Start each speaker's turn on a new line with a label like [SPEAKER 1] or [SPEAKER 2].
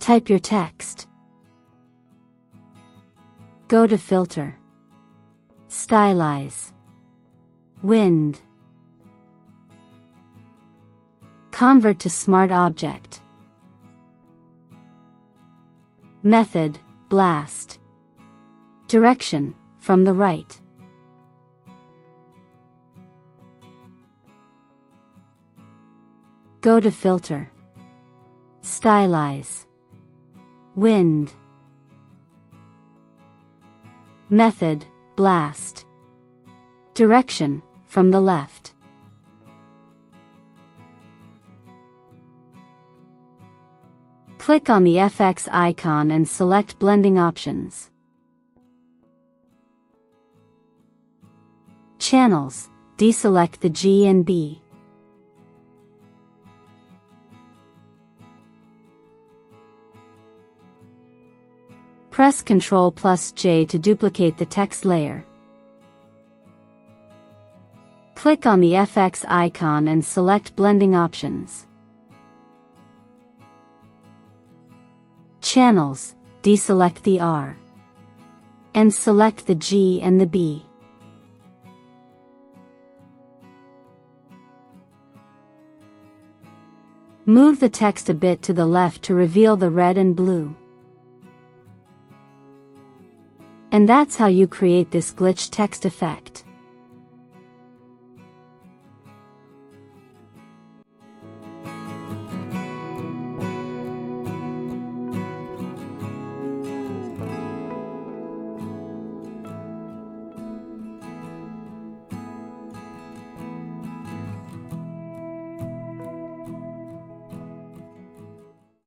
[SPEAKER 1] Type your text. Go to Filter. Stylize. Wind. Convert to Smart Object. Method, blast. Direction, from the right. Go to Filter. Stylize. Wind. Method, blast. Direction, from the left. Click on the FX icon and select Blending Options. Channels, deselect the G and B. Press Ctrl+J to duplicate the text layer. Click on the FX icon and select Blending Options. Channels, deselect the R. And select the G and the B. Move the text a bit to the left to reveal the red and blue. And that's how you create this glitch text effect.